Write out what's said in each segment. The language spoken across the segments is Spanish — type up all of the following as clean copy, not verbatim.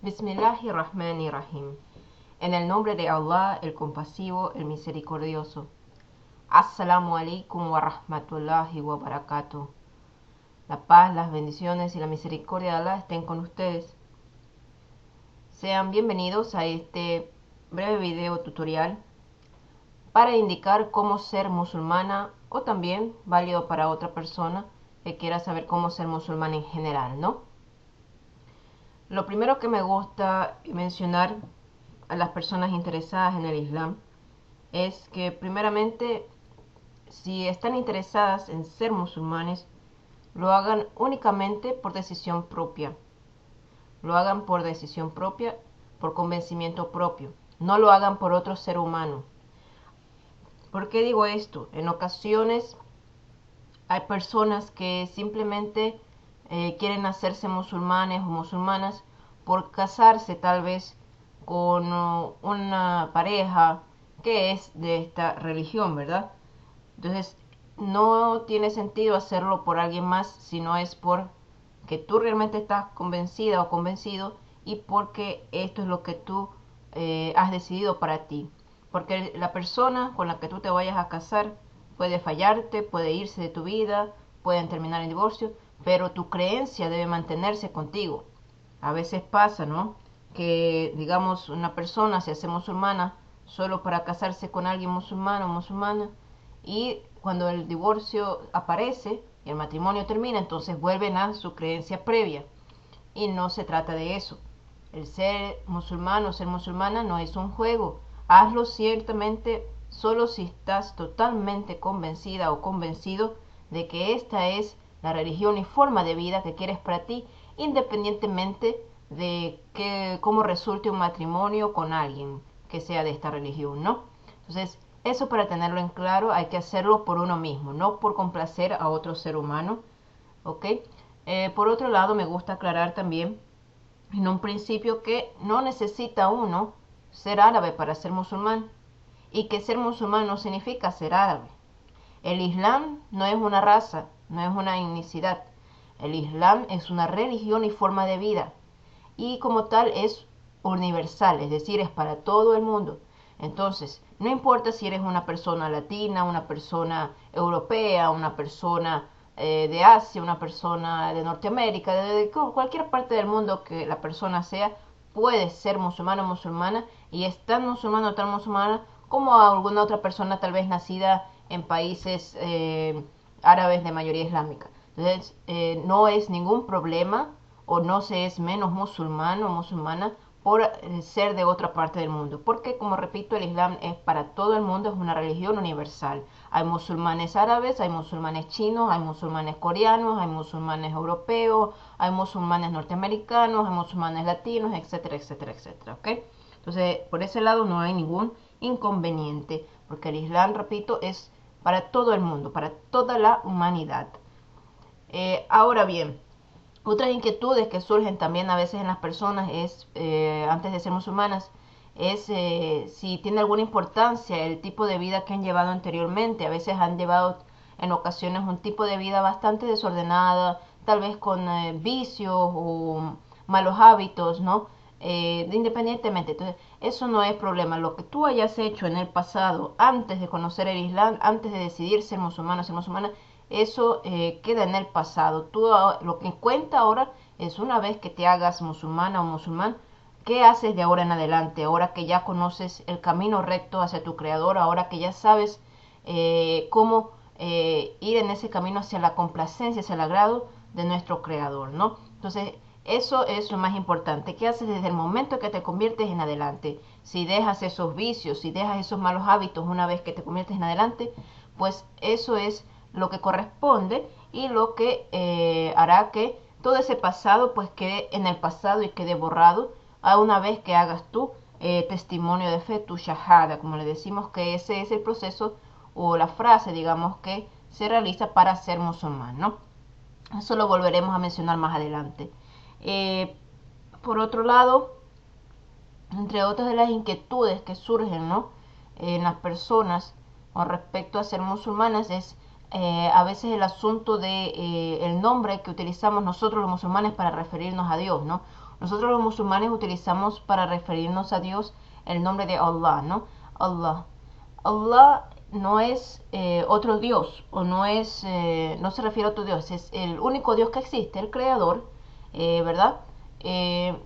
Bismillahirrahmanirrahim. En el nombre de Allah, el compasivo, el misericordioso. Assalamu alaikum wa rahmatullahi wa barakatuh. La paz, las bendiciones y la misericordia de Allah estén con ustedes. Sean bienvenidos a este breve video tutorial para indicar cómo ser musulmana, o también válido para otra persona que quiera saber cómo ser musulmana en general, ¿no? Lo primero que me gusta mencionar a las personas interesadas en el Islam es que primeramente, si están interesadas en ser musulmanes, lo hagan únicamente por decisión propia. Lo hagan por decisión propia, por convencimiento propio. No lo hagan por otro ser humano. ¿Por qué digo esto? En ocasiones hay personas que simplemente quieren hacerse musulmanes o musulmanas por casarse tal vez con una pareja que es de esta religión, ¿verdad? Entonces no tiene sentido hacerlo por alguien más, sino es por que tú realmente estás convencida o convencido y porque esto es lo que tú has decidido para ti. Porque la persona con la que tú te vayas a casar puede fallarte, puede irse de tu vida, pueden terminar en divorcio, pero tu creencia debe mantenerse contigo. A veces pasa, ¿no? Que, digamos, una persona se hace musulmana solo para casarse con alguien musulmano o musulmana, y cuando el divorcio aparece y el matrimonio termina, entonces vuelven a su creencia previa. Y no se trata de eso. El ser musulmano o ser musulmana no es un juego. Hazlo ciertamente solo si estás totalmente convencida o convencido de que esta es la religión y forma de vida que quieres para ti, independientemente de cómo resulte un matrimonio con alguien que sea de esta religión, ¿no? Entonces, eso, para tenerlo en claro, hay que hacerlo por uno mismo, no por complacer a otro ser humano, ¿ok? Por otro lado, me gusta aclarar también en un principio que no necesita uno ser árabe para ser musulmán, y que ser musulmán no significa ser árabe. El Islam no es una raza, no es una etnicidad. El Islam es una religión y forma de vida, y como tal es universal, es decir, es para todo el mundo. Entonces, no importa si eres una persona latina, una persona europea, una persona de Asia, una persona de Norteamérica, de cualquier parte del mundo que la persona sea, puede ser musulmano o musulmana, y es tan musulmano o tan musulmana como alguna otra persona tal vez nacida en países árabes de mayoría islámica. Entonces, no es ningún problema, o no se es menos musulmán o musulmana por ser de otra parte del mundo, porque, como repito, el Islam es para todo el mundo, es una religión universal. Hay musulmanes árabes, hay musulmanes chinos, hay musulmanes coreanos, hay musulmanes europeos, hay musulmanes norteamericanos, hay musulmanes latinos, etcétera, etcétera, etcétera, ¿ok? Entonces, por ese lado no hay ningún inconveniente, porque el Islam, repito, es para todo el mundo, para toda la humanidad. Ahora bien, otras inquietudes que surgen también a veces en las personas es, antes de ser musulmanas, es si tiene alguna importancia el tipo de vida que han llevado anteriormente. A veces han llevado en ocasiones un tipo de vida bastante desordenada, tal vez con vicios o malos hábitos, ¿no? Independientemente. Entonces, eso no es problema. Lo que tú hayas hecho en el pasado, antes de conocer el Islam, antes de decidir ser musulmano o ser musulmana, eso queda en el pasado. Tú, lo que cuenta ahora es, una vez que te hagas musulmana o musulmán, ¿qué haces de ahora en adelante? Ahora que ya conoces el camino recto hacia tu creador, ahora que ya sabes cómo ir en ese camino hacia la complacencia, hacia el agrado de nuestro creador, ¿no? Entonces, eso es lo más importante. ¿Qué haces desde el momento que te conviertes en adelante? Si dejas esos vicios, si dejas esos malos hábitos una vez que te conviertes en adelante, pues eso es lo que corresponde, y lo que hará que todo ese pasado pues quede en el pasado y quede borrado a una vez que hagas tu testimonio de fe, tu shahada, como le decimos, que ese es el proceso o la frase, digamos, que se realiza para ser musulmán, ¿no? Eso lo volveremos a mencionar más adelante. Por otro lado, entre otras de las inquietudes que surgen, ¿no?, en las personas con respecto a ser musulmanas es a veces el asunto de el nombre que utilizamos nosotros los musulmanes para referirnos a Dios, ¿no? Nosotros los musulmanes utilizamos para referirnos a Dios el nombre de Allah, ¿no? Allah. Allah no es otro Dios, o no es, no se refiere a otro Dios, es el único Dios que existe, el Creador, ¿verdad?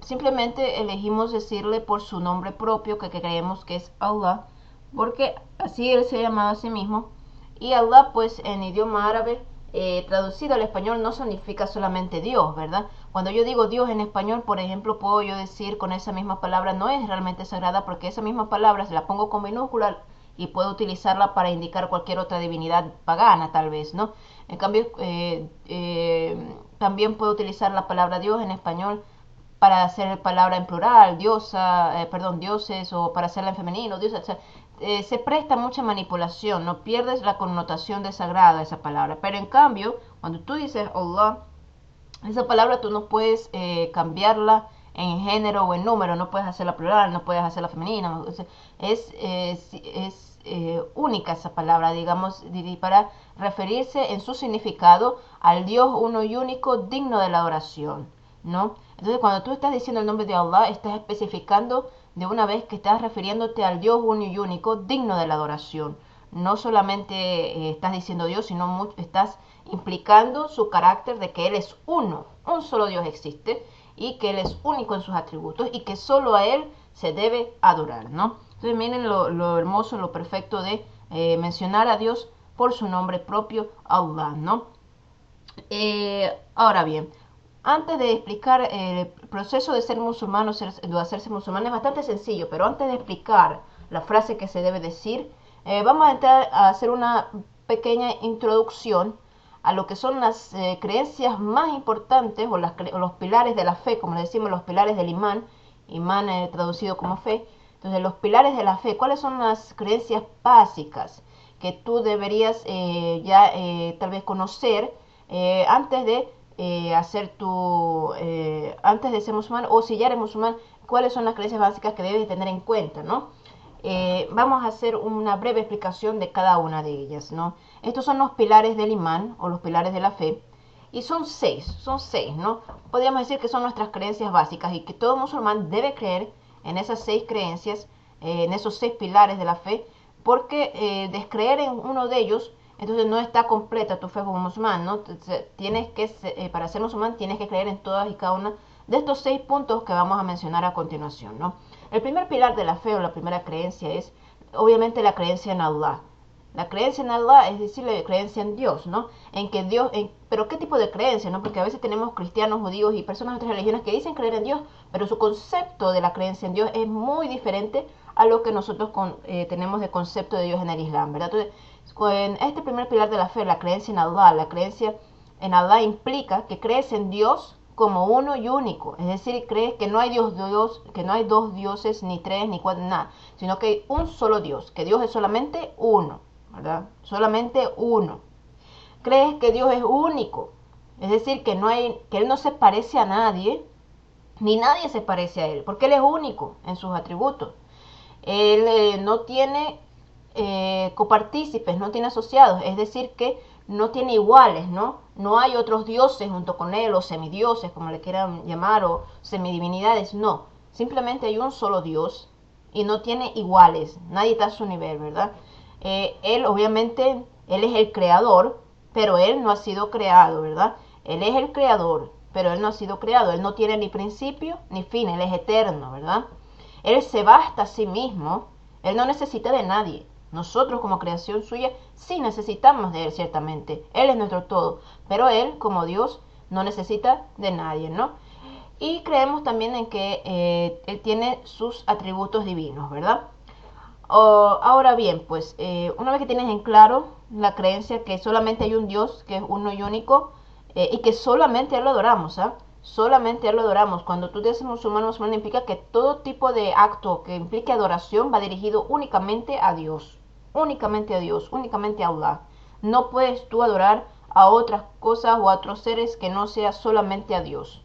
Simplemente elegimos decirle por su nombre propio, que creemos que es Allah, porque así él se llamaba a sí mismo. Y Allah, pues en idioma árabe, traducido al español, no significa solamente Dios, ¿verdad? Cuando yo digo Dios en español, por ejemplo, puedo yo decir con esa misma palabra, no es realmente sagrada, porque esa misma palabra, se la pongo con minúscula y puedo utilizarla para indicar cualquier otra divinidad pagana, tal vez, ¿no? En cambio, también puedo utilizar la palabra Dios en español para hacer palabra en plural, diosa, perdón, dioses, o para hacerla en femenino, diosa, o sea, se presta mucha manipulación, no pierdes la connotación de sagrada esa palabra. Pero en cambio, cuando tú dices Allah, esa palabra tú no puedes cambiarla en género o en número, no puedes hacerla plural, no puedes hacerla femenina. Es única esa palabra, digamos, para referirse en su significado al Dios uno y único digno de la adoración, ¿no? Entonces, cuando tú estás diciendo el nombre de Allah, estás especificando de una vez que estás refiriéndote al Dios uno y único digno de la adoración. No solamente estás diciendo Dios, sino estás implicando su carácter de que Él es uno, un solo Dios existe, y que Él es único en sus atributos y que solo a Él se debe adorar, ¿no? Entonces miren lo hermoso, lo perfecto de mencionar a Dios por su nombre propio, Allah, ¿no? Ahora bien, antes de explicar el proceso de ser musulmán o de hacerse musulmán, es bastante sencillo, pero antes de explicar la frase que se debe decir, vamos a entrar a hacer una pequeña introducción a lo que son las creencias más importantes, o los pilares de la fe, como le decimos, los pilares del imán, traducido como fe. Entonces, los pilares de la fe, ¿cuáles son las creencias básicas que tú deberías tal vez conocer antes de antes de ser musulmán, o si ya eres musulmán, cuáles son las creencias básicas que debes tener en cuenta, ¿no? Vamos a hacer una breve explicación de cada una de ellas, ¿no? Estos son los pilares del imán, o los pilares de la fe, y son seis, ¿no? Podríamos decir que son nuestras creencias básicas, y que todo musulmán debe creer en esas seis creencias, en esos seis pilares de la fe, porque descreer en uno de ellos, entonces no está completa tu fe como musulmán, ¿no? Tienes que, para ser musulmán, tienes que creer en todas y cada una de estos 6 puntos que vamos a mencionar a continuación, ¿no? El primer pilar de la fe, o la primera creencia, es obviamente la creencia en Allah. La creencia en Allah es decir, la creencia en Dios, ¿no? En que Dios, pero ¿qué tipo de creencia, no? Porque a veces tenemos cristianos, judíos y personas de otras religiones que dicen creer en Dios, pero su concepto de la creencia en Dios es muy diferente a lo que nosotros tenemos de concepto de Dios en el Islam, ¿verdad? Entonces, en este primer pilar de la fe, la creencia en Allah, la creencia en Allah implica que crees en Dios como uno y único, es decir, crees que no hay que no hay dos dioses, ni tres, ni cuatro, nada, sino que hay un solo Dios, que Dios es solamente uno, ¿verdad? Solamente uno. Crees que Dios es único, es decir, que Él no se parece a nadie, ni nadie se parece a Él, porque Él es único en sus atributos. Él no tiene copartícipes, no tiene asociados, es decir, que no tiene iguales, ¿no? No hay otros dioses junto con él, o semidioses, como le quieran llamar, o semidivinidades, no. Simplemente hay un solo Dios y no tiene iguales, nadie está a su nivel, ¿verdad? Él, obviamente, Él es el creador, pero Él no ha sido creado, ¿verdad? Él es el creador, pero Él no ha sido creado, Él no tiene ni principio ni fin, Él es eterno, ¿verdad? Él se basta a sí mismo, Él no necesita de nadie. Nosotros como creación suya sí necesitamos de Él, ciertamente. Él es nuestro todo, pero Él como Dios no necesita de nadie, ¿no? Y creemos también en que Él tiene sus atributos divinos, ¿verdad? Ahora bien, pues una vez que tienes en claro la creencia que solamente hay un Dios, que es uno y único, y que solamente a Él lo adoramos, ¿ah? Solamente a Él lo adoramos. Cuando tú dices musulmán implica que todo tipo de acto que implique adoración va dirigido únicamente a Dios, únicamente a Dios, únicamente a Allah. No puedes tú adorar a otras cosas o a otros seres que no sea solamente a Dios,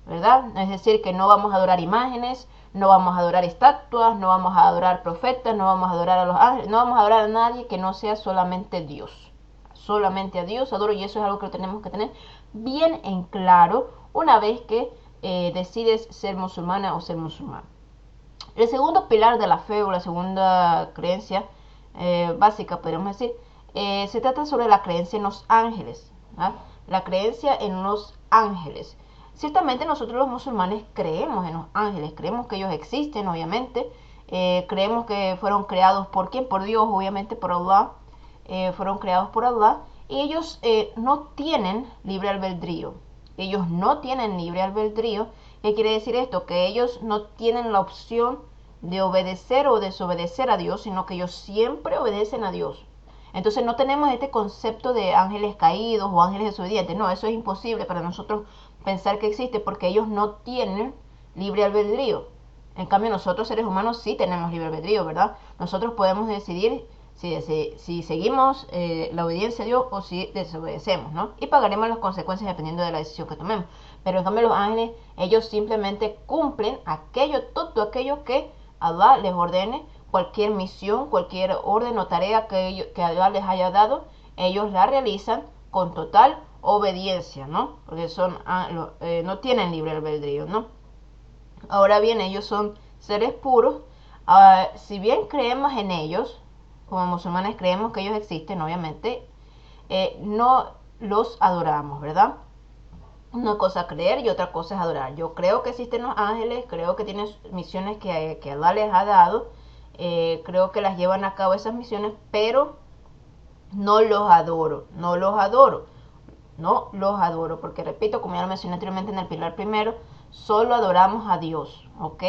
¿verdad? Es decir, que no vamos a adorar imágenes, no vamos a adorar estatuas, no vamos a adorar profetas, no vamos a adorar a los ángeles, no vamos a adorar a nadie que no sea solamente Dios. Solamente a Dios adoro, y eso es algo que tenemos que tener bien en claro una vez que decides ser musulmana o ser musulmán. El segundo pilar de la fe o la segunda creencia básica, podríamos decir, se trata sobre la creencia en los ángeles. ¿Ah? La creencia en los ángeles. Ciertamente nosotros los musulmanes creemos en los ángeles, creemos que ellos existen, obviamente. Creemos que fueron creados por ¿quién? Por Dios, obviamente, por Allah. Fueron creados por Allah. Y ellos no tienen libre albedrío. Ellos no tienen libre albedrío. ¿Qué quiere decir esto? Que ellos no tienen la opción de obedecer o desobedecer a Dios, sino que ellos siempre obedecen a Dios. Entonces no tenemos este concepto de ángeles caídos o ángeles desobedientes. No, eso es imposible para nosotros pensar que existe porque ellos no tienen libre albedrío. En cambio nosotros seres humanos sí tenemos libre albedrío, ¿verdad? Nosotros podemos decidir si seguimos la obediencia a Dios o si desobedecemos, ¿no? Y pagaremos las consecuencias dependiendo de la decisión que tomemos. Pero en cambio los ángeles, ellos simplemente cumplen todo aquello que Allah les ordene, cualquier misión, cualquier orden o tarea que Allah les haya dado, ellos la realizan con total obediencia, ¿no? Porque no tienen libre albedrío, ¿no? Ahora bien, ellos son seres puros. Si bien creemos en ellos, como musulmanes creemos que ellos existen, obviamente, no los adoramos, ¿verdad? Una cosa creer y otra cosa es adorar. Yo creo que existen los ángeles, creo que tienen misiones que Allah les ha dado, creo que las llevan a cabo esas misiones, pero no los adoro, porque repito, como ya lo mencioné anteriormente en el pilar primero, solo adoramos a Dios, ¿ok?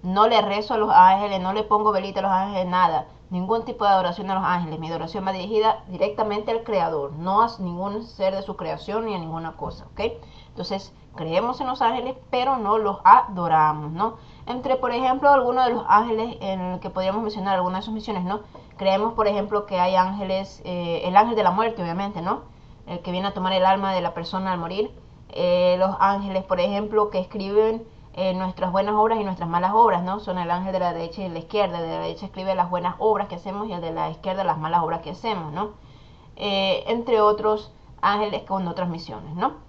No le rezo a los ángeles, no le pongo velita a los ángeles, nada, ningún tipo de adoración a los ángeles. Mi adoración va dirigida directamente al Creador, no a ningún ser de su creación ni a ninguna cosa, ¿ok? Entonces, creemos en los ángeles, pero no los adoramos, ¿no? Entre, por ejemplo, algunos de los ángeles en el que podríamos mencionar algunas de sus misiones, ¿no? Creemos, por ejemplo, que hay ángeles, el ángel de la muerte, obviamente, ¿no? El que viene a tomar el alma de la persona al morir. Los ángeles, por ejemplo, que escriben nuestras buenas obras y nuestras malas obras, ¿no? Son el ángel de la derecha y de la izquierda. El de la derecha escribe las buenas obras que hacemos y el de la izquierda las malas obras que hacemos, ¿no? Entre otros ángeles con otras misiones, ¿no?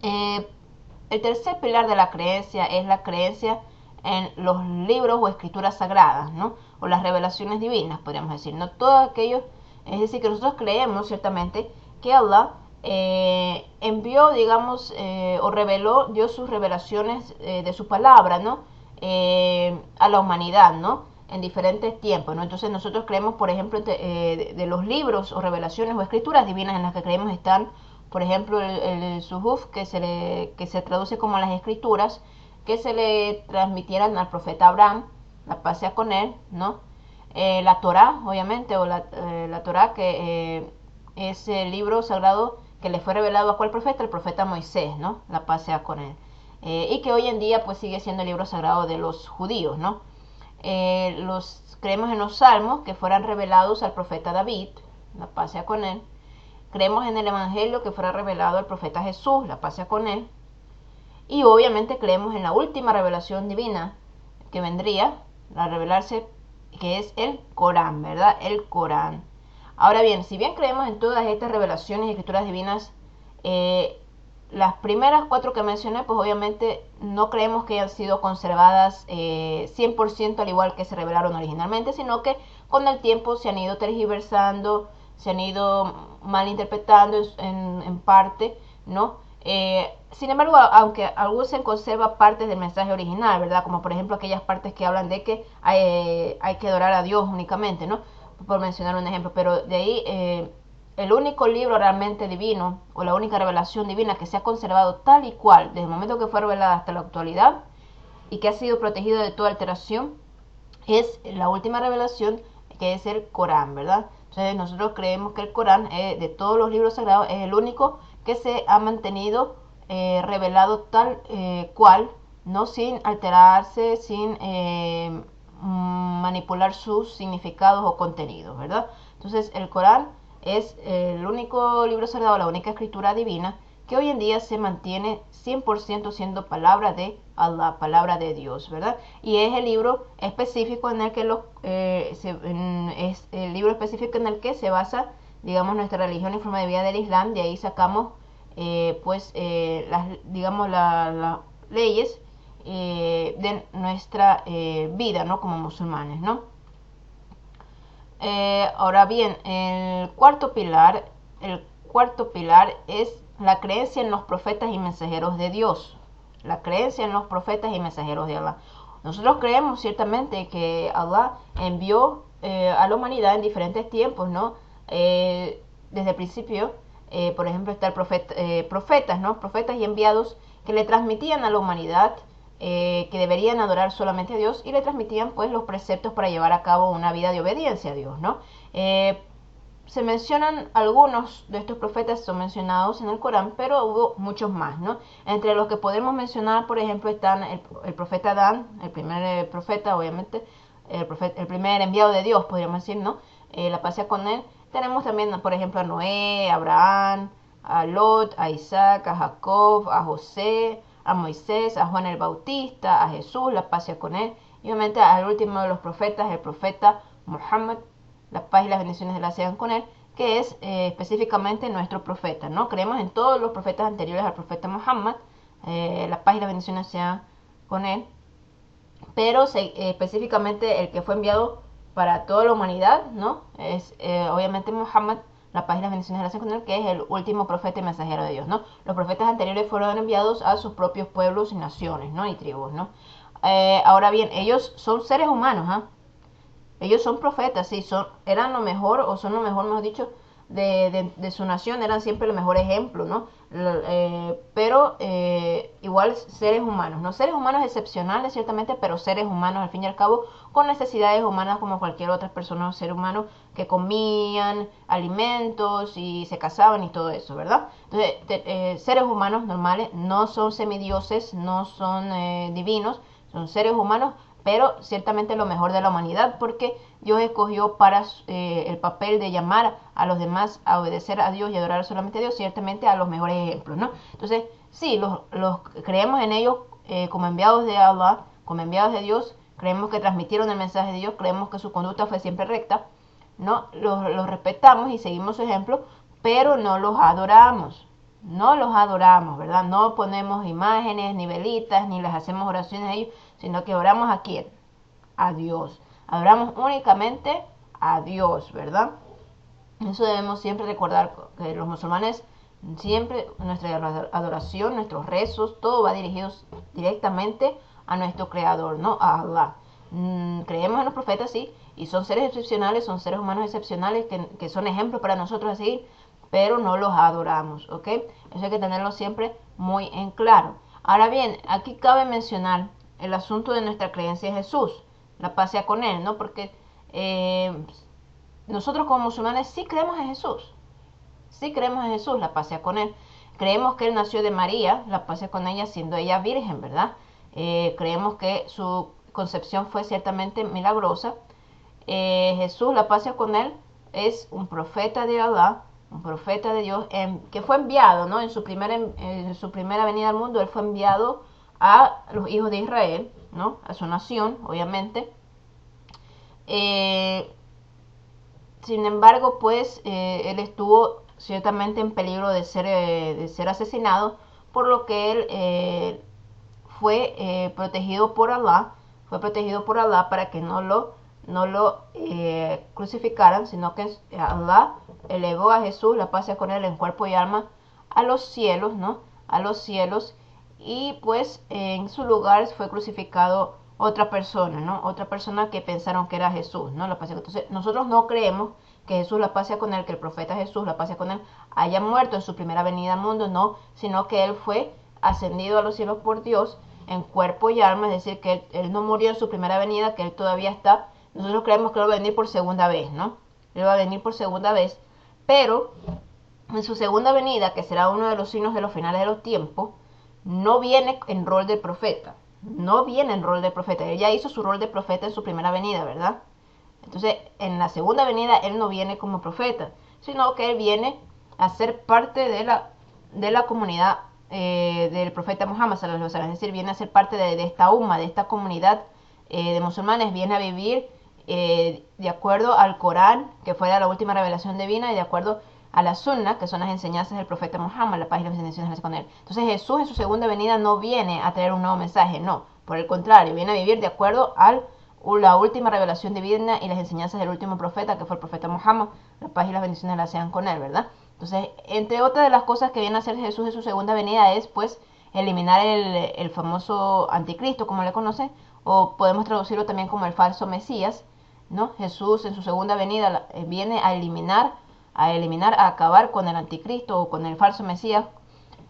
El tercer pilar de la creencia es la creencia en los libros o escrituras sagradas, ¿no? O las revelaciones divinas, podríamos decir, ¿no? Todo aquello, es decir, que nosotros creemos ciertamente que Allah envió, digamos, o reveló, dio sus revelaciones de su palabra, ¿no? A la humanidad, ¿no? En diferentes tiempos, ¿no? Entonces nosotros creemos, por ejemplo, de los libros o revelaciones o escrituras divinas en las que creemos están, por ejemplo, el Suhuf, que se traduce como las escrituras, que se le transmitieran al profeta Abraham, la paz sea con él, ¿no? La Torá, obviamente, o la Torá, que es el libro sagrado que le fue revelado a cuál profeta, el profeta Moisés, ¿no? La paz sea con él. Y que hoy en día pues sigue siendo el libro sagrado de los judíos, ¿no? Creemos en los salmos que fueran revelados al profeta David, la paz sea con él. Creemos en el evangelio que fuera revelado al profeta Jesús, la paz sea con él. Y obviamente creemos en la última revelación divina que vendría a revelarse, que es el Corán, ¿verdad? El Corán. Ahora bien, si bien creemos en todas estas revelaciones y escrituras divinas, las primeras 4 que mencioné, pues obviamente no creemos que hayan sido conservadas 100% al igual que se revelaron originalmente, sino que con el tiempo se han ido tergiversando, se han ido malinterpretando en parte, ¿no? Sin embargo, aunque aún se conserva partes del mensaje original, ¿verdad? Como por ejemplo aquellas partes que hablan de que hay que adorar a Dios únicamente, ¿no? Por mencionar un ejemplo, pero de ahí el único libro realmente divino o la única revelación divina que se ha conservado tal y cual desde el momento que fue revelada hasta la actualidad y que ha sido protegido de toda alteración es la última revelación, que es el Corán, ¿verdad? Entonces nosotros creemos que el Corán, de todos los libros sagrados, es el único que se ha mantenido revelado tal cual, no sin alterarse, sin manipular sus significados o contenidos, ¿verdad? Entonces el Corán es el único libro sagrado, la única escritura divina que hoy en día se mantiene 100% siendo palabra de Allah, palabra de Dios, ¿verdad? Y es el libro específico en el que es el libro específico en el que se basa, digamos, nuestra religión y forma de vida del Islam. De ahí sacamos, digamos, leyes de nuestra vida, ¿no? Como musulmanes, ¿no? Ahora bien, el cuarto pilar es la creencia en los profetas y mensajeros de Dios. La creencia en los profetas y mensajeros de Allah. Nosotros creemos ciertamente que Allah envió a la humanidad en diferentes tiempos, ¿no? Desde el principio, por ejemplo, está el profetas, ¿no? Profetas y enviados que le transmitían a la humanidad que deberían adorar solamente a Dios y le transmitían pues los preceptos para llevar a cabo una vida de obediencia a Dios, ¿no? Se mencionan algunos de estos profetas, son mencionados en el Corán, pero hubo muchos más, ¿no? Entre los que podemos mencionar, por ejemplo, están el profeta Adán, el primer profeta, obviamente, el primer enviado de Dios, podríamos decir, ¿no? La paz sea con él. Tenemos también, por ejemplo, a Noé, a Abraham, a Lot, a Isaac, a Jacob, a José, a Moisés, a Juan el Bautista, a Jesús, la paz sea con él. Y obviamente al último de los profetas, el profeta Muhammad, la paz y las bendiciones de la sean con él, que es específicamente nuestro profeta, ¿no? Creemos en todos los profetas anteriores al profeta Muhammad, la paz y las bendiciones sean con él, pero específicamente el que fue enviado para toda la humanidad, ¿no? Es obviamente Muhammad, la paz y las bendiciones de la sean con él, que es el último profeta y mensajero de Dios, ¿no? Los profetas anteriores fueron enviados a sus propios pueblos y naciones, ¿no? Y tribus, ¿no? Ahora bien, ellos son seres humanos, ¿ah? Ellos son profetas, sí, eran lo mejor, o son lo mejor, mejor dicho, de su nación, eran siempre el mejor ejemplo, ¿no? Pero igual seres humanos, ¿no? Seres humanos excepcionales, ciertamente, pero seres humanos, al fin y al cabo, con necesidades humanas como cualquier otra persona o ser humano que comían alimentos y se casaban y todo eso, ¿verdad? Entonces, seres humanos normales, no son semidioses, no son divinos, son seres humanos, pero ciertamente lo mejor de la humanidad, porque Dios escogió para el papel de llamar a los demás a obedecer a Dios y adorar solamente a Dios, ciertamente a los mejores ejemplos, ¿no? Entonces, sí, los creemos en ellos como enviados de Allah, como enviados de Dios, creemos que transmitieron el mensaje de Dios, creemos que su conducta fue siempre recta, ¿no? Los respetamos y seguimos su ejemplo, pero no los adoramos. No los adoramos, ¿verdad? No ponemos imágenes, ni velitas, ni les hacemos oraciones a ellos, sino que oramos ¿a quién? A Dios. Adoramos únicamente a Dios, ¿verdad? Eso debemos siempre recordar, que los musulmanes siempre nuestra adoración, nuestros rezos, todo va dirigido directamente a nuestro creador, no a Allah. Creemos en los profetas, sí, y son seres excepcionales, son seres humanos excepcionales que son ejemplos para nosotros a seguir, pero no los adoramos, ¿ok? Eso hay que tenerlo siempre muy en claro. Ahora bien, aquí cabe mencionar el asunto de nuestra creencia en Jesús, la paz sea con él, ¿no? Porque nosotros como musulmanes sí creemos en Jesús, sí creemos en Jesús, la paz sea con él. Creemos que él nació de María, la paz sea con ella, siendo ella virgen, ¿verdad? Creemos que su concepción fue ciertamente milagrosa. Jesús, la paz sea con él, es un profeta de Allah, un profeta de Dios, que fue enviado, ¿no? En su primera venida al mundo, él fue enviado a los hijos de Israel, ¿no? A su nación, obviamente. Sin embargo, pues, él estuvo ciertamente en peligro de ser asesinado, por lo que él fue protegido por Allah, para que no lo crucificaran, sino que Allah elevó a Jesús, la paz sea con él, en cuerpo y alma, a los cielos, ¿no? A los cielos, y pues en su lugar fue crucificado otra persona, ¿no? Otra persona que pensaron que era Jesús, ¿no? La paz sea. Entonces, nosotros no creemos que Jesús, la paz sea con él, que el profeta Jesús, la paz sea con él, haya muerto en su primera venida al mundo, no, sino que él fue ascendido a los cielos por Dios en cuerpo y alma, es decir, que él no murió en su primera venida, que él todavía está. Nosotros creemos que él va a venir por segunda vez, ¿no? Él va a venir por segunda vez, pero en su segunda venida, que será uno de los signos de los finales de los tiempos, no viene en rol de profeta. No viene en rol de profeta. Él ya hizo su rol de profeta en su primera venida, ¿verdad? Entonces, en la segunda venida, él no viene como profeta, sino que él viene a ser parte de la comunidad del profeta Muhammad, es decir, viene a ser parte de esta umma, de esta comunidad de musulmanes, viene a vivir de acuerdo al Corán, que fue la última revelación divina, y de acuerdo a la sunna, que son las enseñanzas del profeta Muhammad, la paz y las bendiciones con él. Entonces Jesús en su segunda venida no viene a traer un nuevo mensaje, no, por el contrario, viene a vivir de acuerdo a la última revelación divina y las enseñanzas del último profeta, que fue el profeta Muhammad, la paz y las bendiciones las sean con él, ¿verdad? Entonces, entre otras de las cosas que viene a hacer Jesús en su segunda venida es, pues, eliminar el famoso anticristo, como le conocen, o podemos traducirlo también como el falso Mesías, ¿no? Jesús en su segunda venida viene a eliminar, a acabar con el anticristo o con el falso Mesías,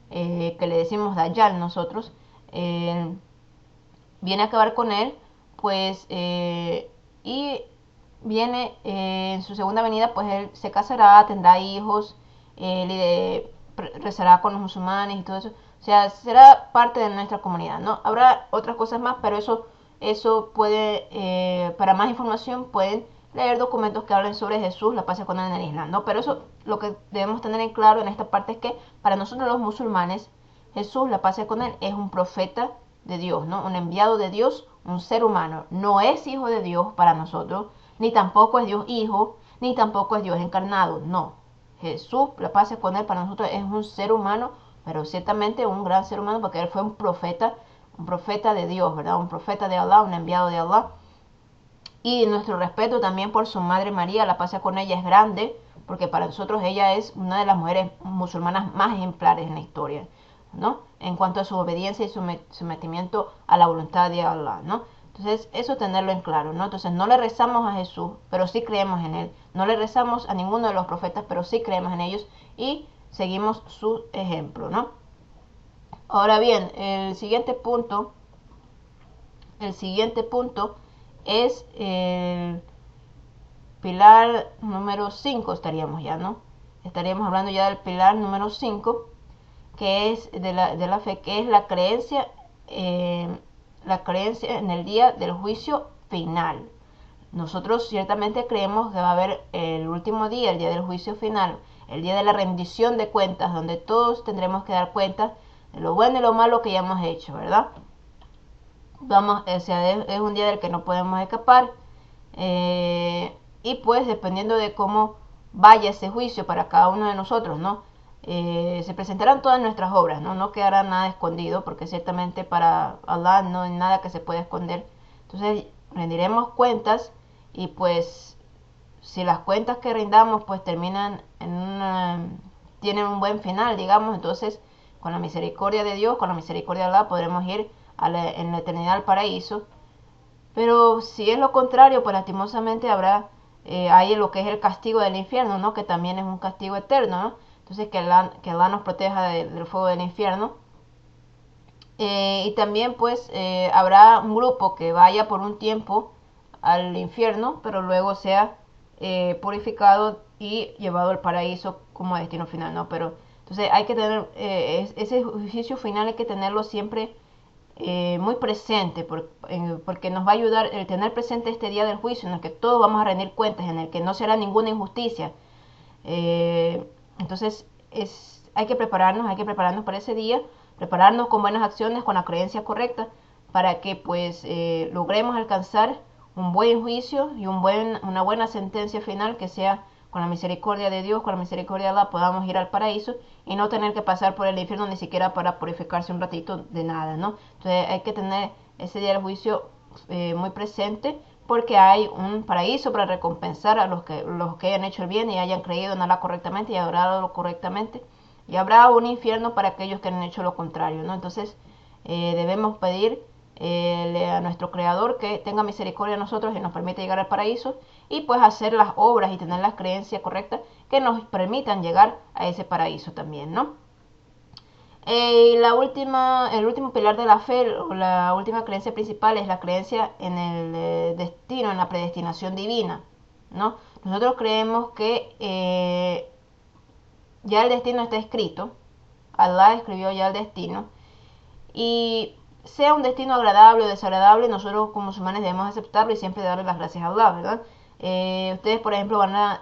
que le decimos Dayal nosotros, viene a acabar con él, pues, y viene en su segunda venida, pues él se casará, tendrá hijos, rezará con los musulmanes y todo eso. O sea, será parte de nuestra comunidad, ¿no? Habrá otras cosas más, pero eso puede, para más información pueden leer documentos que hablen sobre Jesús, la paz con él en el Islam, ¿no? Pero eso, lo que debemos tener en claro en esta parte es que para nosotros los musulmanes, Jesús, la paz con él, es un profeta de Dios, ¿no? Un enviado de Dios, un ser humano. No es hijo de Dios para nosotros, ni tampoco es Dios hijo, ni tampoco es Dios encarnado, no. Jesús, la paz con él, para nosotros es un ser humano, pero ciertamente un gran ser humano porque él fue un profeta de Dios, ¿verdad? Un profeta de Allah, un enviado de Allah. Y nuestro respeto también por su madre María, la paz con ella es grande, porque para nosotros ella es una de las mujeres musulmanas más ejemplares en la historia, ¿no? En cuanto a su obediencia y su sometimiento a la voluntad de Allah, ¿no? Entonces, eso tenerlo en claro, ¿no? Entonces, no le rezamos a Jesús, pero sí creemos en él. No le rezamos a ninguno de los profetas, pero sí creemos en ellos y seguimos su ejemplo, ¿no? Ahora bien, el siguiente punto es el pilar número 5, estaríamos ya, ¿no? Estaríamos hablando ya del pilar número 5, que es de la fe, que es la creencia en el día del juicio final. Nosotros ciertamente creemos que va a haber el último día, el día del juicio final, el día de la rendición de cuentas, donde todos tendremos que dar cuenta de lo bueno y lo malo que ya hemos hecho, ¿verdad? O sea, es un día del que no podemos escapar, y pues dependiendo de cómo vaya ese juicio para cada uno de nosotros, ¿no? Se presentarán todas nuestras obras, ¿no? No quedará nada escondido, porque ciertamente para Allah no hay nada que se pueda esconder. Entonces rendiremos cuentas y pues si las cuentas que rindamos pues terminan tienen un buen final, digamos, entonces con la misericordia de Dios, con la misericordia de Allah podremos ir en la eternidad al paraíso. Pero si es lo contrario, pues lastimosamente hay lo que es el castigo del infierno, ¿no? Que también es un castigo eterno, ¿no? Entonces que Allah nos proteja del fuego del infierno. Y también pues habrá un grupo que vaya por un tiempo al infierno, pero luego sea purificado y llevado al paraíso como destino final, ¿no? Pero entonces hay que tener ese juicio final, hay que tenerlo siempre muy presente, porque nos va a ayudar el tener presente este día del juicio en el que todos vamos a rendir cuentas, en el que no será ninguna injusticia. Entonces hay que prepararnos para ese día, prepararnos con buenas acciones, con la creencia correcta, para que pues logremos alcanzar un buen juicio y una buena sentencia final, que sea con la misericordia de Dios, con la misericordia de Allah, podamos ir al paraíso y no tener que pasar por el infierno ni siquiera para purificarse un ratito de nada, ¿no? Entonces hay que tener ese día del juicio muy presente, porque hay un paraíso para recompensar a los que hayan hecho el bien y hayan creído en Allah correctamente y adorado correctamente, y habrá un infierno para aquellos que han hecho lo contrario, ¿no? Entonces debemos pedir a nuestro Creador que tenga misericordia de nosotros y nos permita llegar al paraíso, y pues hacer las obras y tener las creencias correctas que nos permitan llegar a ese paraíso también, ¿no? El último pilar de la fe, o la última creencia principal, es la creencia en el destino, en la predestinación divina, ¿no? Nosotros creemos que ya el destino está escrito, Allah escribió ya el destino, y sea un destino agradable o desagradable, nosotros como musulmanes debemos aceptarlo y siempre darle las gracias a Allah, ¿verdad? Ustedes, por ejemplo, van a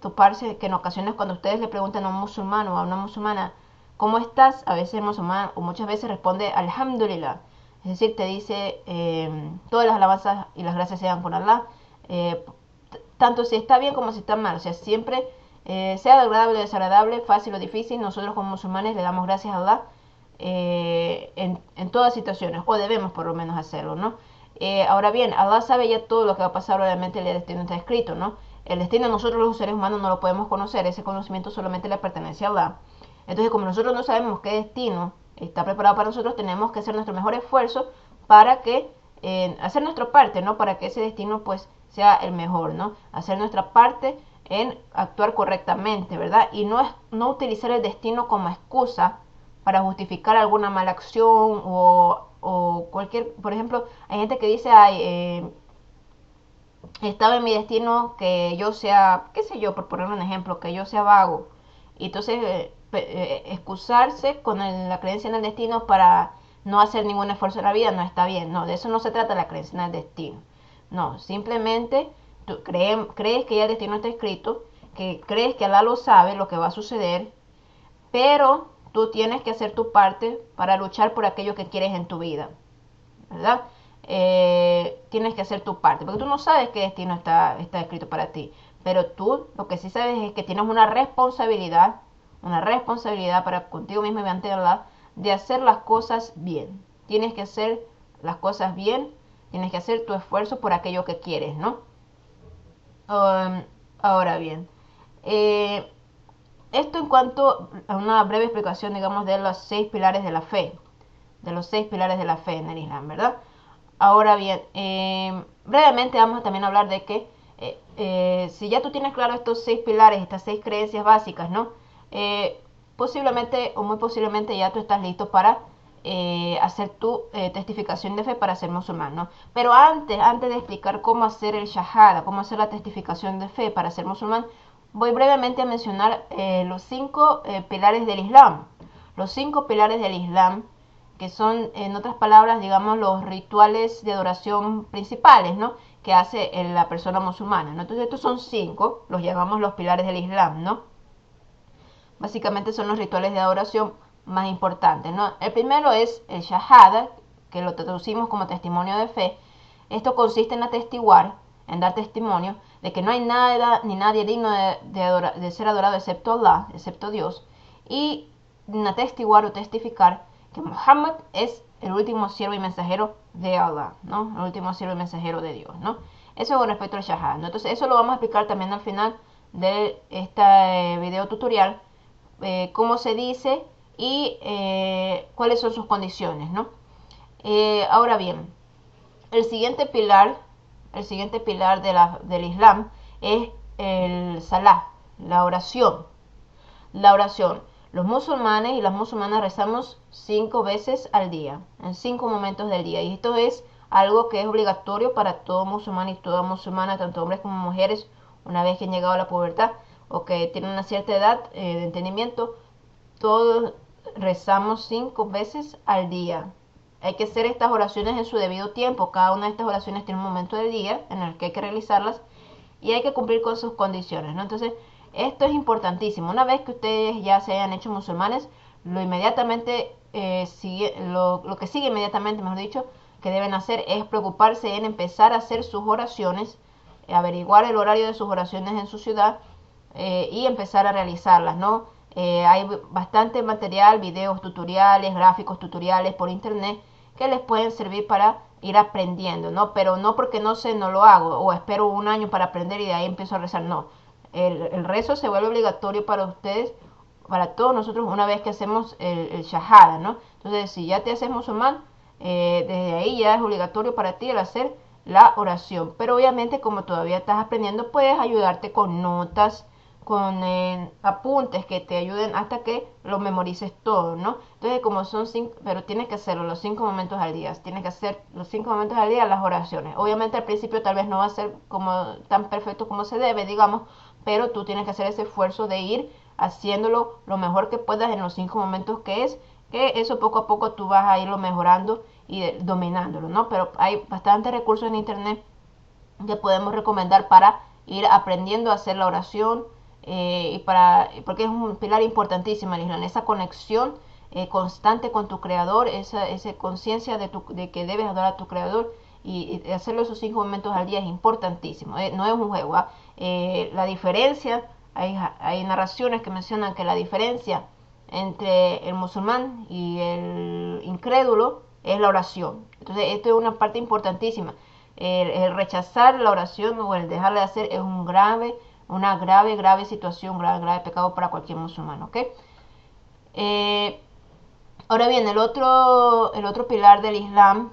toparse que en ocasiones cuando ustedes le preguntan a un musulmán o a una musulmana, ¿cómo estás? A veces el musulmán o muchas veces responde Alhamdulillah. Es decir, te dice todas las alabanzas y las gracias sean por Allah, tanto si está bien como si está mal. O sea, siempre sea agradable o desagradable, fácil o difícil, nosotros como musulmanes le damos gracias a Allah en todas situaciones, o debemos por lo menos hacerlo, ¿no? Ahora bien, Allah sabe ya todo lo que va a pasar, obviamente el destino está escrito, ¿no? El destino nosotros los seres humanos no lo podemos conocer, ese conocimiento solamente le pertenece a Allah. Entonces, como nosotros no sabemos qué destino está preparado para nosotros, tenemos que hacer nuestro mejor esfuerzo para que, hacer nuestra parte, ¿no? Para que ese destino pues sea el mejor, ¿no? Hacer nuestra parte en actuar correctamente, ¿verdad? Y no utilizar el destino como excusa para justificar alguna mala acción o cualquier, por ejemplo, hay gente que dice, ay, estaba en mi destino que yo sea, qué sé yo, por poner un ejemplo, que yo sea vago. Y entonces excusarse con la creencia en el destino para no hacer ningún esfuerzo en la vida no está bien. No, de eso no se trata la creencia en el destino. No, simplemente tú crees que ya el destino está escrito, que crees que Allah lo sabe, lo que va a suceder, pero tú tienes que hacer tu parte para luchar por aquello que quieres en tu vida, ¿verdad? Tienes que hacer tu parte, porque tú no sabes qué destino está escrito para ti, pero tú lo que sí sabes es que tienes una responsabilidad para contigo mismo y ante Allah, de hacer las cosas bien. Tienes que hacer las cosas bien, tienes que hacer tu esfuerzo por aquello que quieres, ¿no? Ahora bien, esto en cuanto a una breve explicación, digamos, de los 6 pilares de la fe, en el Islam, ¿verdad? Ahora bien, brevemente vamos a también hablar de que si ya tú tienes claro estos 6 pilares, estas 6 creencias básicas, ¿no? Posiblemente o muy posiblemente ya tú estás listo para hacer tu testificación de fe para ser musulmán, ¿no? Pero antes de explicar cómo hacer el shahada, cómo hacer la testificación de fe para ser musulmán, voy brevemente a mencionar los 5 pilares del Islam. Los 5 pilares del Islam, que son, en otras palabras, digamos, los rituales de adoración principales, ¿no? Que hace la persona musulmana, ¿no? Entonces estos son 5, los llamamos los pilares del Islam, ¿no? Básicamente son los rituales de adoración más importantes, ¿no? El primero es el shahada, que lo traducimos como testimonio de fe. Esto consiste en atestiguar, en dar testimonio de que no hay nada ni nadie digno de ser adorado excepto Allah, excepto Dios, y atestiguar o testificar que Muhammad es el último siervo y mensajero de Allah, ¿no? El último siervo y mensajero de Dios, ¿no? Eso con respecto al shahada, ¿no? Entonces eso lo vamos a explicar también al final de este video tutorial, cómo se dice y cuáles son sus condiciones, ¿no? Ahora bien, el siguiente pilar del Islam es el salah, la oración. La oración. Los musulmanes y las musulmanas rezamos 5 veces al día, en 5 momentos del día. Y esto es algo que es obligatorio para todo musulmán y toda musulmana, tanto hombres como mujeres, una vez que han llegado a la pubertad o que tienen una cierta edad de entendimiento. Todos rezamos 5 veces al día. Hay que hacer estas oraciones en su debido tiempo. Cada una de estas oraciones tiene un momento del día en el que hay que realizarlas y hay que cumplir con sus condiciones, ¿no? Entonces, esto es importantísimo. Una vez que ustedes ya se hayan hecho musulmanes, lo que sigue inmediatamente, mejor dicho, que deben hacer es preocuparse en empezar a hacer sus oraciones, averiguar el horario de sus oraciones en su ciudad y empezar a realizarlas, ¿no? Hay bastante material, videos tutoriales, gráficos tutoriales por internet que les pueden servir para ir aprendiendo, ¿no? Pero no porque no sé, no lo hago, o espero un año para aprender y de ahí empiezo a rezar, no. El rezo se vuelve obligatorio para ustedes, para todos nosotros, una vez que hacemos el shahada, ¿no? Entonces, si ya te haces musulmán, desde ahí ya es obligatorio para ti el hacer la oración. Pero obviamente, como todavía estás aprendiendo, puedes ayudarte con notas, con apuntes que te ayuden hasta que lo memorices todo, ¿no? Entonces, como son 5, pero tienes que hacerlo los 5 momentos al día, tienes que hacer los 5 momentos al día las oraciones. Obviamente al principio tal vez no va a ser como tan perfecto como se debe, digamos, pero tú tienes que hacer ese esfuerzo de ir haciéndolo lo mejor que puedas en los 5 momentos que eso poco a poco tú vas a irlo mejorando y dominándolo, ¿no? Pero hay bastantes recursos en internet que podemos recomendar para ir aprendiendo a hacer la oración, porque es un pilar importantísimo el Islam, esa conexión constante con tu creador, esa conciencia de que debes adorar a tu creador y hacerlo esos 5 momentos al día es importantísimo, no es un juego. La diferencia hay narraciones que mencionan que la diferencia entre el musulmán y el incrédulo es la oración. Entonces esto es una parte importantísima. El rechazar la oración o el dejarla de hacer es una grave situación, grave pecado para cualquier musulmán, ¿ok? Eh, Ahora bien, el otro pilar del Islam,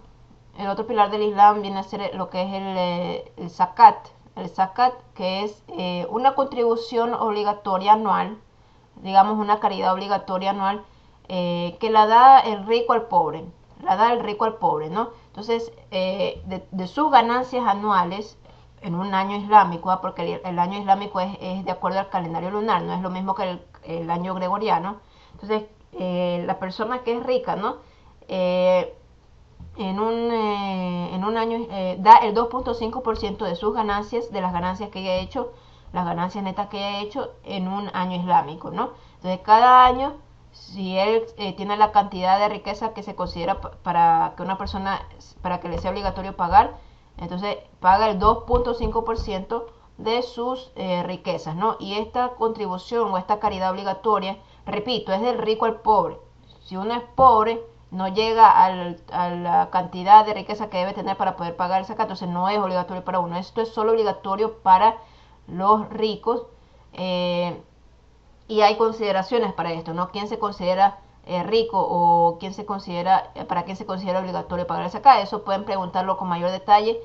viene a ser lo que es el zakat. El zakat, que es una contribución obligatoria anual, digamos una caridad obligatoria anual, que la da el rico al pobre. La da el rico al pobre, ¿no? Entonces, de sus ganancias anuales en un año islámico, porque el año islámico es de acuerdo al calendario lunar, no es lo mismo que el año gregoriano. Entonces, la persona que es rica, ¿no? En un año da el 2.5% de sus ganancias, de las ganancias que haya hecho, las ganancias netas que haya hecho en un año islámico, ¿no? Entonces, cada año, si él tiene la cantidad de riqueza que se considera para que una persona, para que le sea obligatorio pagar, entonces paga el 2.5% de sus riquezas, ¿no? Y esta contribución o esta caridad obligatoria, repito, es del rico al pobre. Si uno es pobre, no llega a la cantidad de riqueza que debe tener para poder pagar el zakat, entonces no es obligatorio para uno. Esto es solo obligatorio para los ricos, y hay consideraciones para esto, ¿no? ¿Quién se considera rico o para quién se considera obligatorio pagar el zakat? Eso pueden preguntarlo con mayor detalle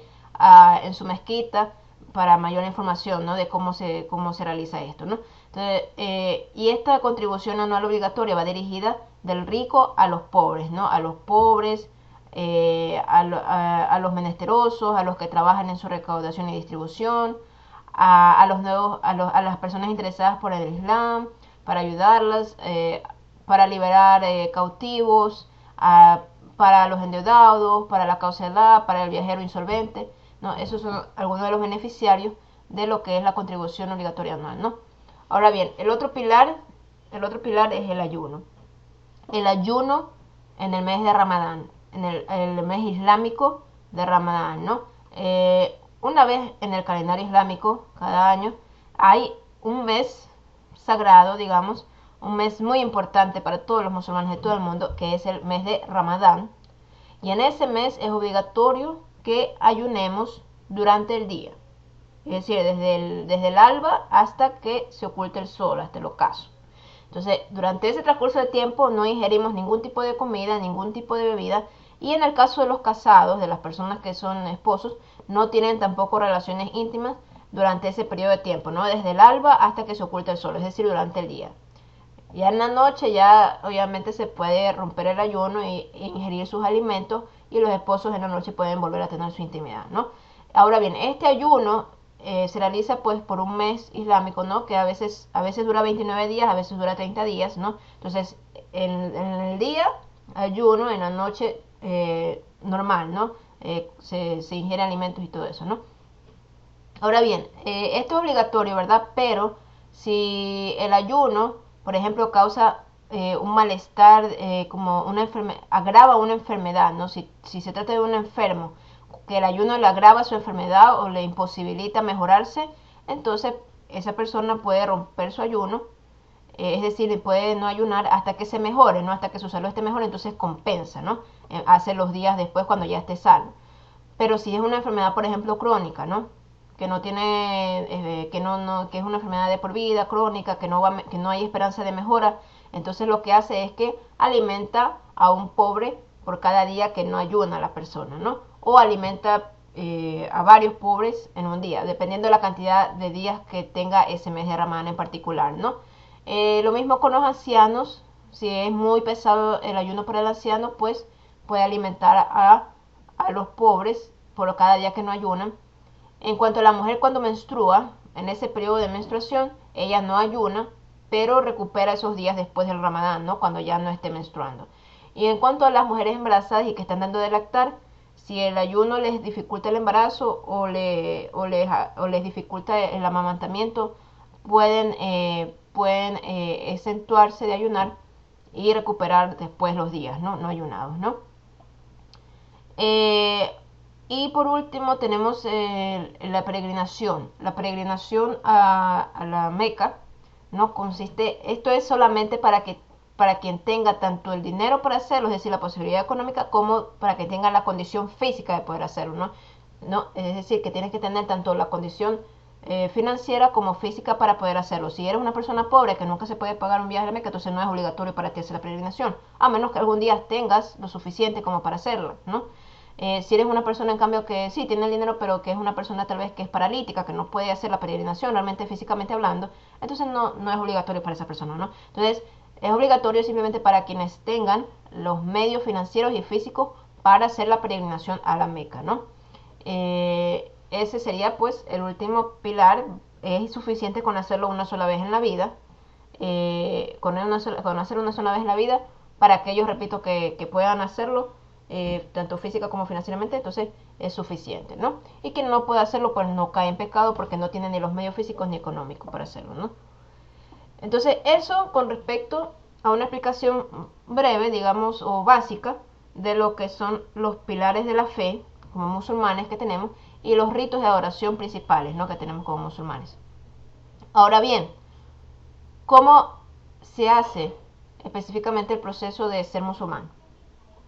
en su mezquita para mayor información, ¿no? De cómo se realiza esto, ¿no? Entonces, y esta contribución anual obligatoria va dirigida del rico a los pobres, ¿no? A los pobres, a los menesterosos, a los que trabajan en su recaudación y distribución, a las personas interesadas por el Islam, para ayudarlas, para liberar cautivos, para los endeudados, para la causa, para el viajero insolvente, ¿no? Esos son algunos de los beneficiarios de lo que es la contribución obligatoria anual, ¿no? Ahora bien, el otro pilar es el ayuno. El ayuno en el mes de Ramadán, en el mes islámico de Ramadán, ¿no? Una vez en el calendario islámico, cada año, hay un mes sagrado, digamos, un mes muy importante para todos los musulmanes de todo el mundo, que es el mes de Ramadán. Y en ese mes es obligatorio que ayunemos durante el día. Es decir, desde el alba hasta que se oculte el sol, hasta el ocaso. Entonces, durante ese transcurso de tiempo no ingerimos ningún tipo de comida, ningún tipo de bebida. Y en el caso de los casados, de las personas que son esposos, no tienen tampoco relaciones íntimas durante ese periodo de tiempo, ¿no? Desde el alba hasta que se oculte el sol, es decir, durante el día. Ya en la noche ya obviamente se puede romper el ayuno e ingerir sus alimentos, y los esposos en la noche pueden volver a tener su intimidad, ¿no? Ahora bien, este ayuno se realiza pues por un mes islámico, ¿no? Que a veces dura 29 días, a veces dura 30 días, ¿no? Entonces, en el día ayuno, en la noche normal, ¿no? Se ingiere alimentos y todo eso, ¿no? Ahora bien, esto es obligatorio, ¿verdad? Pero si el ayuno, por ejemplo, causa un malestar, como agrava una enfermedad, ¿no? Si se trata de un enfermo, que el ayuno le agrava su enfermedad o le imposibilita mejorarse, entonces esa persona puede romper su ayuno, es decir, puede no ayunar hasta que se mejore, ¿no? Hasta que su salud esté mejor, entonces compensa, ¿no? Hace los días después cuando ya esté sano. Pero si es una enfermedad, por ejemplo, crónica, ¿no? Que no tiene, que es una enfermedad de por vida, crónica, que no hay esperanza de mejora, entonces lo que hace es que alimenta a un pobre por cada día que no ayuna a la persona, ¿no? O alimenta a varios pobres en un día, dependiendo de la cantidad de días que tenga ese mes de Ramadán en particular, ¿no? Lo mismo con los ancianos. Si es muy pesado el ayuno para el anciano, pues puede alimentar a los pobres por cada día que no ayunan. En cuanto a la mujer, cuando menstrua, en ese periodo de menstruación, ella no ayuna, pero recupera esos días después del Ramadán, ¿no? Cuando ya no esté menstruando. Y en cuanto a las mujeres embarazadas y que están dando de lactar, si el ayuno les dificulta el embarazo o les dificulta el amamantamiento, pueden exentuarse de ayunar y recuperar después los días, ¿no? No ayunados, ¿no? Y por último tenemos la peregrinación a la Meca, No consiste, esto es solamente para quien tenga tanto el dinero para hacerlo, es decir, la posibilidad económica, como para que tenga la condición física de poder hacerlo, ¿no? Es decir, que tienes que tener tanto la condición financiera como física para poder hacerlo. Si eres una persona pobre que nunca se puede pagar un viaje a la Meca, entonces no es obligatorio para ti hacer la peregrinación, a menos que algún día tengas lo suficiente como para hacerlo, ¿no? Si eres una persona en cambio que sí tiene el dinero, pero que es una persona tal vez que es paralítica, que no puede hacer la peregrinación realmente físicamente hablando, entonces no es obligatorio para esa persona, ¿no? Entonces es obligatorio simplemente para quienes tengan los medios financieros y físicos para hacer la peregrinación a la Meca, ¿no? Ese sería pues el último pilar. Es suficiente con hacerlo una sola vez en la vida, con hacer una sola vez en la vida, para aquellos, repito, que puedan hacerlo, tanto física como financieramente, entonces es suficiente, ¿no? Y quien no puede hacerlo, pues no cae en pecado porque no tiene ni los medios físicos ni económicos para hacerlo, ¿no? Entonces, eso con respecto a una explicación breve, digamos, o básica, de lo que son los pilares de la fe, como musulmanes que tenemos, y los ritos de adoración principales, ¿no?, que tenemos como musulmanes. Ahora bien, ¿cómo se hace específicamente el proceso de ser musulmán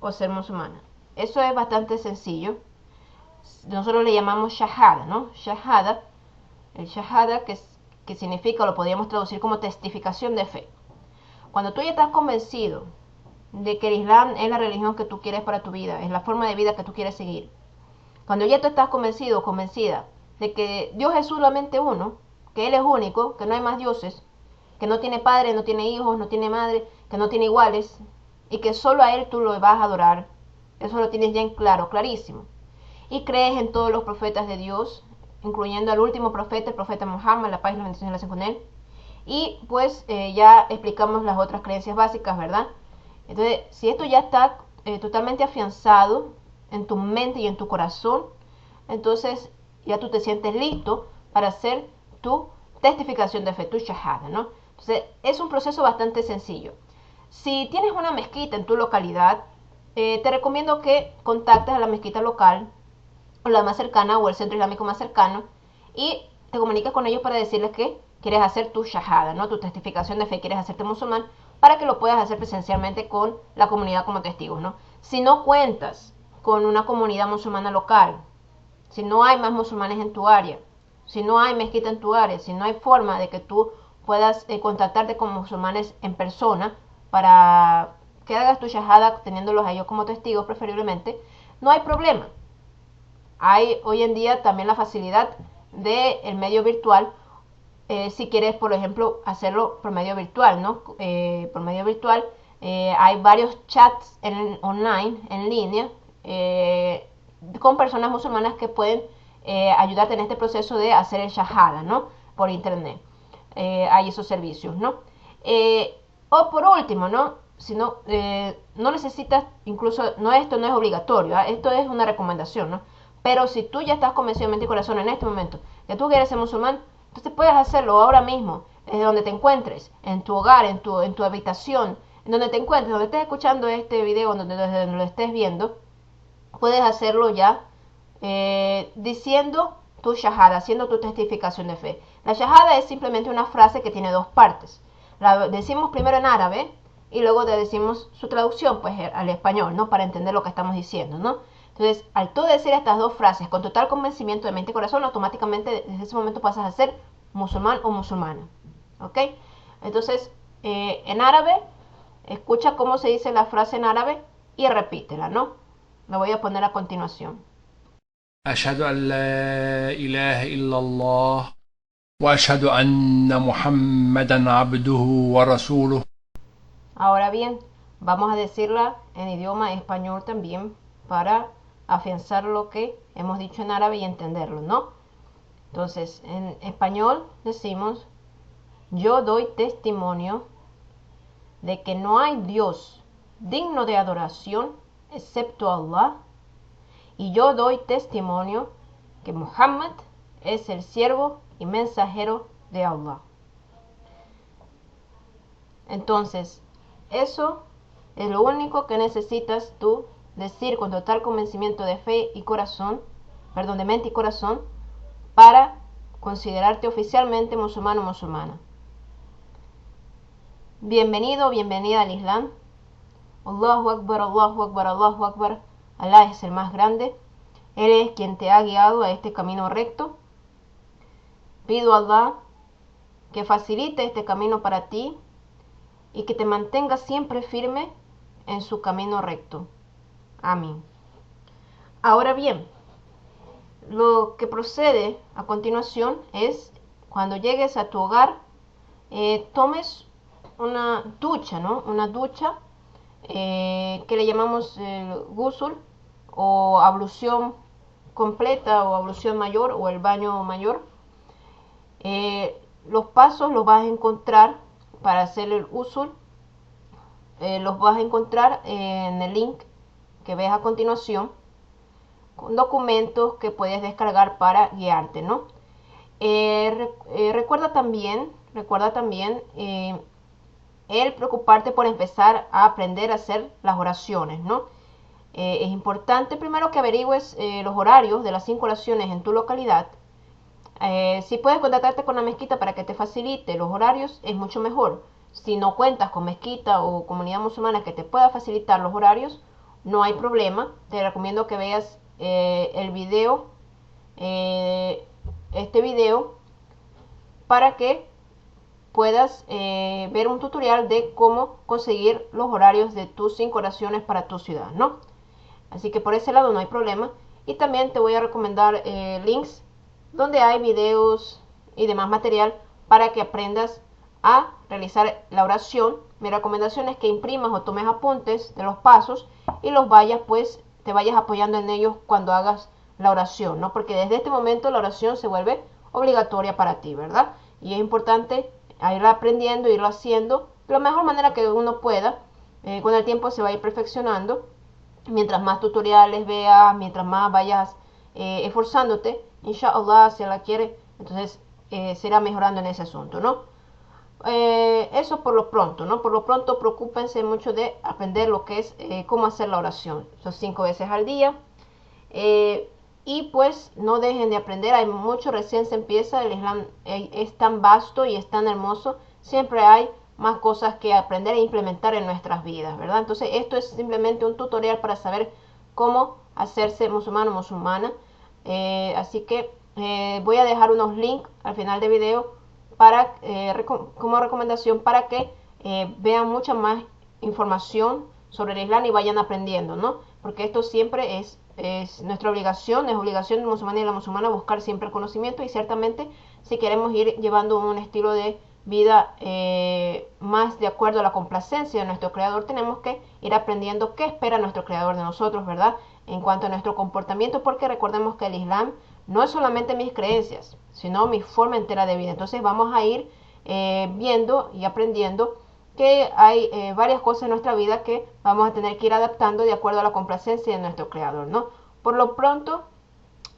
o ser musulmana? Eso es bastante sencillo. Nosotros le llamamos shahada, ¿no? Shahada, el shahada que significa, lo podríamos traducir como testificación de fe. Cuando tú ya estás convencido de que el Islam es la religión que tú quieres para tu vida, es la forma de vida que tú quieres seguir, cuando ya tú estás convencido o convencida de que Dios es solamente uno, que Él es único, que no hay más dioses, que no tiene padre, no tiene hijos, no tiene madre, que no tiene iguales, y que solo a Él tú lo vas a adorar, eso lo tienes ya en claro, clarísimo. Y crees en todos los profetas de Dios, incluyendo al último profeta, el profeta Muhammad, la paz y la bendición de la con él. Y pues ya explicamos las otras creencias básicas, ¿verdad? Entonces, si esto ya está totalmente afianzado en tu mente y en tu corazón, entonces ya tú te sientes listo para hacer tu testificación de fe, tu shahada, ¿no? Entonces, es un proceso bastante sencillo. Si tienes una mezquita en tu localidad, te recomiendo que contactes a la mezquita local, o la más cercana, o el centro islámico más cercano, y te comunicas con ellos para decirles que quieres hacer tu shahada, ¿no? Tu testificación de fe, quieres hacerte musulmán, para que lo puedas hacer presencialmente con la comunidad como testigos, ¿no? Si no cuentas con una comunidad musulmana local, si no hay más musulmanes en tu área, si no hay mezquita en tu área, si no hay forma de que tú puedas contactarte con musulmanes en persona para que hagas tu shahada teniéndolos a ellos como testigos preferiblemente, no hay problema. Hay hoy en día también la facilidad del medio virtual, si quieres, por ejemplo, hacerlo por medio virtual, ¿no? Por medio virtual hay varios chats online, en línea, con personas musulmanas que pueden ayudarte en este proceso de hacer el shahada, ¿no? Por internet. Hay esos servicios, ¿no? O por último, ¿no? Si no, no necesitas, incluso, esto no es obligatorio, ¿eh? Esto es una recomendación, ¿no? Pero si tú ya estás convencido de mente y corazón en este momento que tú quieres ser musulmán, entonces puedes hacerlo ahora mismo, desde donde te encuentres, en tu hogar, en tu habitación, en donde te encuentres, donde estés escuchando este video, desde donde lo estés viendo, puedes hacerlo ya diciendo tu shahada, haciendo tu testificación de fe. La shahada es simplemente una frase que tiene dos partes. La decimos primero en árabe y luego te decimos su traducción pues al español, ¿no? Para entender lo que estamos diciendo, ¿no? Entonces, al tú decir estas dos frases con total convencimiento de mente y corazón, automáticamente desde ese momento pasas a ser musulmán o musulmana. ¿Ok? Entonces, en árabe, escucha cómo se dice la frase en árabe y repítela, ¿no? La voy a poner a continuación. أشهد أن لا إله إلا الله وأشهد أن محمدا عبده ورسوله. Ahora bien, vamos a decirla en idioma español también para afianzar lo que hemos dicho en árabe y entenderlo, ¿no? Entonces, en español decimos, yo doy testimonio de que no hay Dios digno de adoración excepto Allah, y yo doy testimonio que Muhammad es el siervo y mensajero de Allah. Entonces, eso es lo único que necesitas tú decir con total convencimiento de fe y corazón, perdón, de mente y corazón, para considerarte oficialmente musulmán o musulmana. Bienvenido, bienvenida al Islam. Allahu Akbar, Allahu Akbar, Allahu Akbar. Allah es el más grande. Él es quien te ha guiado a este camino recto. Pido a Allah que facilite este camino para ti y que te mantenga siempre firme en su camino recto. Amén. Ahora bien, lo que procede a continuación es cuando llegues a tu hogar, tomes una ducha, ¿no? Una ducha que le llamamos ghusl o ablución completa o ablución mayor o el baño mayor. Los pasos los vas a encontrar para hacer el ghusl, los vas a encontrar en el link que ves a continuación, con documentos que puedes descargar para guiarte, ¿no? Recuerda también el preocuparte por empezar a aprender a hacer las oraciones, ¿no? Es importante primero que averigües los horarios de las 5 oraciones en tu localidad. Si puedes contactarte con la mezquita para que te facilite los horarios, es mucho mejor. Si no cuentas con mezquita o comunidad musulmana que te pueda facilitar los horarios, no hay problema. Te recomiendo que veas el video, este video, para que puedas ver un tutorial de cómo conseguir los horarios de tus 5 oraciones para tu ciudad, ¿no? Así que por ese lado no hay problema. Y también te voy a recomendar links donde hay videos y demás material para que aprendas a realizar la oración. Mi recomendación es que imprimas o tomes apuntes de los pasos y los vayas, pues, te vayas apoyando en ellos cuando hagas la oración, ¿no? Porque desde este momento la oración se vuelve obligatoria para ti, ¿verdad? Y es importante irla aprendiendo, irlo haciendo de la mejor manera que uno pueda. Con el tiempo se va a ir perfeccionando. Mientras más tutoriales veas, mientras más vayas esforzándote, inshallah, si Allah quiere, entonces será mejorando en ese asunto, ¿no? Eso por lo pronto, ¿no? Por lo pronto, preocúpense mucho de aprender lo que es cómo hacer la oración. Son 5 veces al día. Y pues no dejen de aprender, hay mucho, recién se empieza, el Islam es tan vasto y es tan hermoso, siempre hay más cosas que aprender e implementar en nuestras vidas, ¿verdad? Entonces esto es simplemente un tutorial para saber cómo hacerse musulmano o musulmana, así que voy a dejar unos links al final del video para, como recomendación para que vean mucha más información sobre el Islam y vayan aprendiendo, ¿no? Porque esto siempre es nuestra obligación, es obligación del musulmán y de la musulmana buscar siempre el conocimiento, y ciertamente si queremos ir llevando un estilo de vida más de acuerdo a la complacencia de nuestro creador, tenemos que ir aprendiendo qué espera nuestro creador de nosotros, ¿verdad? En cuanto a nuestro comportamiento, porque recordemos que el Islam no es solamente mis creencias, sino mi forma entera de vida. Entonces vamos a ir viendo y aprendiendo que hay varias cosas en nuestra vida que vamos a tener que ir adaptando de acuerdo a la complacencia de nuestro creador, ¿no? Por lo pronto,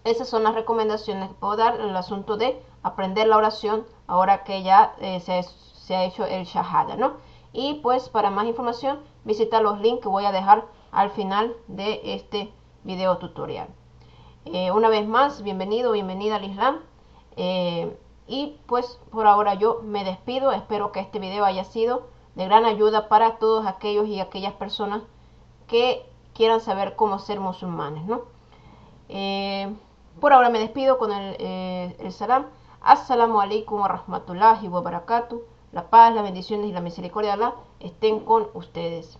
esas son las recomendaciones que puedo dar en el asunto de aprender la oración ahora que ya se ha hecho el shahada, ¿no? Y pues para más información visita los links que voy a dejar al final de este video tutorial. Una vez más, bienvenido, bienvenida al Islam. Y pues por ahora yo me despido, espero que este video haya sido de gran ayuda para todos aquellos y aquellas personas que quieran saber cómo ser musulmanes, ¿no? Por ahora me despido con el salam. Assalamu alaikum wa rahmatullahi wa barakatuh. La paz, las bendiciones y la misericordia de Allah estén con ustedes.